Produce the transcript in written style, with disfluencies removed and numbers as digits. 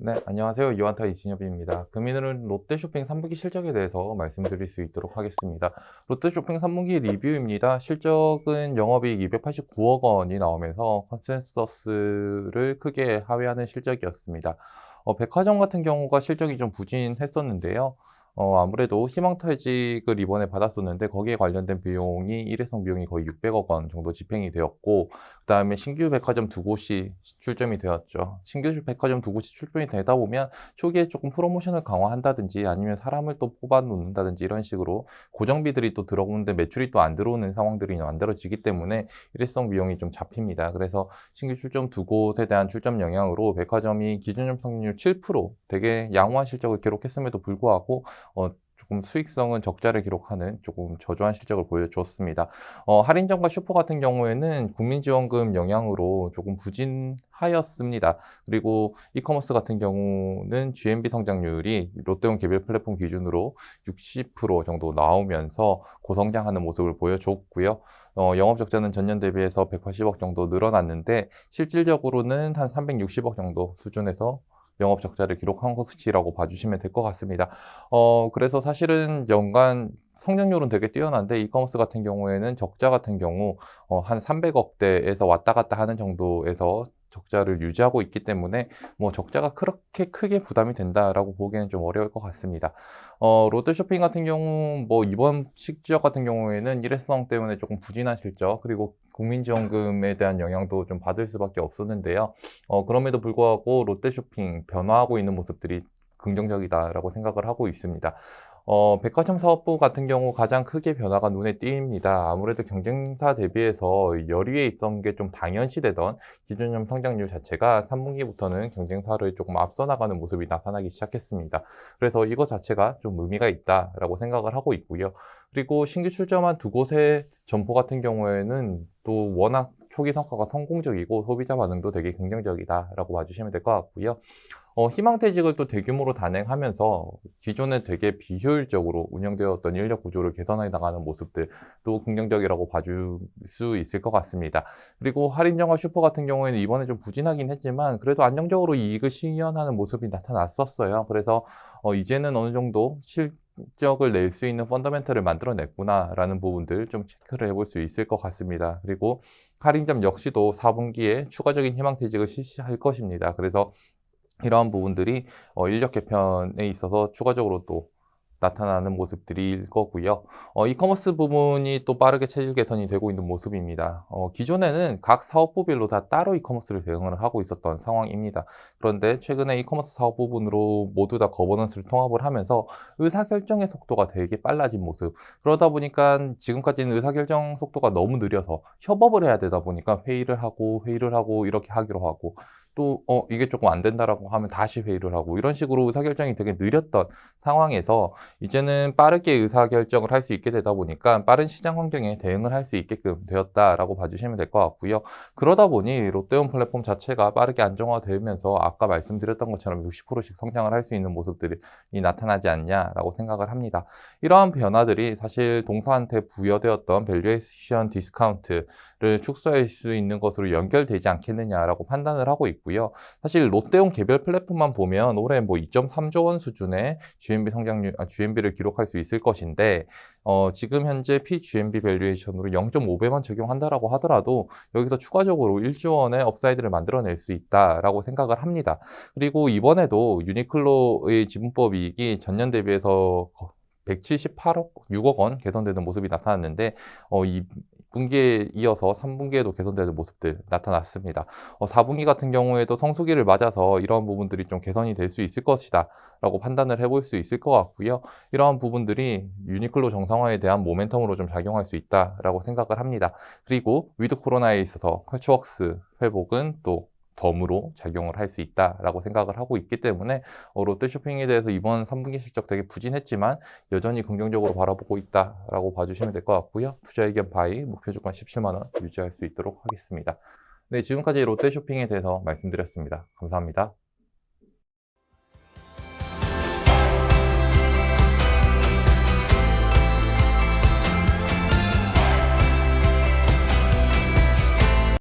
네, 안녕하세요. 이완타 이진엽입니다. 금일은 롯데쇼핑 3분기 실적에 대해서 말씀드릴 수 있도록 하겠습니다. 롯데쇼핑 3분기 리뷰입니다. 실적은 영업이익 289억 원이 나오면서 컨센서스를 크게 하회하는 실적이었습니다. 백화점 같은 경우가 실적이 좀 부진했었는데요. 아무래도 희망퇴직을 이번에 받았었는데 거기에 관련된 비용이 일회성 비용이 거의 600억 원 정도 집행이 되었고, 그다음에 신규 백화점 두 곳이 출점이 되었죠. 신규 백화점 두 곳이 출점이 되다 보면 초기에 조금 프로모션을 강화한다든지 아니면 사람을 또 뽑아 놓는다든지 이런 식으로 고정비들이 또 들어오는데 매출이 또 안 들어오는 상황들이 만들어지기 때문에 일회성 비용이 좀 잡힙니다. 그래서 신규 출점 두 곳에 대한 출점 영향으로 백화점이 기준점 성장률 7% 되게 양호한 실적을 기록했음에도 불구하고 조금 수익성은 적자를 기록하는 조금 저조한 실적을 보여주었습니다. 할인점과 슈퍼 같은 경우에는 국민지원금 영향으로 조금 부진하였습니다. 그리고 이커머스 같은 경우는 GMV 성장률이 롯데온 개별 플랫폼 기준으로 60% 정도 나오면서 고성장하는 모습을 보여줬고요. 영업 적자는 전년 대비해서 180억 정도 늘어났는데 실질적으로는 한 360억 정도 수준에서 영업 적자를 기록한 것이라고 봐주시면 될 것 같습니다. 그래서 사실은 연간 성장률은 되게 뛰어난데 이커머스 같은 경우에는 적자 같은 경우 한 300억대에서 왔다 갔다 하는 정도에서 적자를 유지하고 있기 때문에 뭐 적자가 그렇게 크게 부담이 된다라고 보기에는 좀 어려울 것 같습니다. 롯데쇼핑 같은 경우 뭐 이번 실적 같은 경우에는 일회성 때문에 조금 부진한 실적 그리고 국민지원금에 대한 영향도 좀 받을 수밖에 없었는데요. 그럼에도 불구하고 롯데쇼핑 변화하고 있는 모습들이 긍정적이다라고 생각을 하고 있습니다. 백화점 사업부 같은 경우 가장 크게 변화가 눈에 띕니다. 아무래도 경쟁사 대비해서 열의에 있던 게 좀 당연시되던 기준점 성장률 자체가 3분기부터는 경쟁사를 조금 앞서 나가는 모습이 나타나기 시작했습니다. 그래서 이거 자체가 좀 의미가 있다라고 생각을 하고 있고요. 그리고 신규 출점한 두 곳의 점포 같은 경우에는 또 워낙 초기 성과가 성공적이고 소비자 반응도 되게 긍정적이다라고 봐주시면 될 것 같고요. 희망퇴직을 또 대규모로 단행하면서 기존에 되게 비효율적으로 운영되었던 인력 구조를 개선해 나가는 모습들도 긍정적이라고 봐줄 수 있을 것 같습니다. 그리고 할인점과 슈퍼 같은 경우에는 이번에 좀 부진하긴 했지만 그래도 안정적으로 이익을 실현하는 모습이 나타났었어요. 그래서 이제는 어느 정도 실적을 낼 수 있는 펀더멘털을 만들어냈구나라는 부분들 좀 체크를 해볼 수 있을 것 같습니다. 그리고 할인점 역시도 4분기에 추가적인 희망퇴직을 실시할 것입니다. 그래서 이러한 부분들이 인력 개편에 있어서 추가적으로 또 나타나는 모습들일 거고요. 이커머스 부분이 또 빠르게 체질 개선이 되고 있는 모습입니다. 기존에는 각 사업부별로 다 따로 이커머스를 대응을 하고 있었던 상황입니다. 그런데 최근에 이커머스 사업 부분으로 모두 다 거버넌스를 통합을 하면서 의사결정의 속도가 되게 빨라진 모습. 그러다 보니까 지금까지는 의사결정 속도가 너무 느려서 협업을 해야 되다 보니까 회의를 하고 이렇게 하기로 하고 또 이게 조금 안 된다라고 하면 다시 회의를 하고 이런 식으로 의사결정이 되게 느렸던 상황에서 이제는 빠르게 의사결정을 할 수 있게 되다 보니까 빠른 시장 환경에 대응을 할 수 있게끔 되었다라고 봐주시면 될 것 같고요. 그러다 보니 롯데온 플랫폼 자체가 빠르게 안정화되면서 아까 말씀드렸던 것처럼 60%씩 성장을 할 수 있는 모습들이 나타나지 않냐라고 생각을 합니다. 이러한 변화들이 사실 동사한테 부여되었던 밸류에이션 디스카운트를 축소할 수 있는 것으로 연결되지 않겠느냐라고 판단을 하고 있고요. 사실 롯데온 개별 플랫폼만 보면 올해 뭐 2.3조 원 수준의 GMV를 기록할 수 있을 것인데 지금 현재 PGMV 밸류에이션으로 0.5배만 적용한다라고 하더라도 여기서 추가적으로 1조 원의 업사이드를 만들어낼 수 있다라고 생각을 합니다. 그리고 이번에도 유니클로의 지분법 이익이 전년 대비해서 178억, 6억 원 개선되는 모습이 나타났는데 이 분기에 이어서 3분기에도 개선되는 모습들 나타났습니다. 4분기 같은 경우에도 성수기를 맞아서 이러한 부분들이 좀 개선이 될 수 있을 것이다 라고 판단을 해볼 수 있을 것 같고요. 이러한 부분들이 유니클로 정상화에 대한 모멘텀으로 좀 작용할 수 있다라고 생각을 합니다. 그리고 위드 코로나에 있어서 컬처웍스 회복은 또 덤으로 작용을 할 수 있다라고 생각을 하고 있기 때문에 롯데쇼핑에 대해서 이번 3분기 실적 되게 부진했지만 여전히 긍정적으로 바라보고 있다라고 봐주시면 될 것 같고요. 투자 의견 바이 목표 주가 17만 원 유지할 수 있도록 하겠습니다. 네, 지금까지 롯데쇼핑에 대해서 말씀드렸습니다. 감사합니다.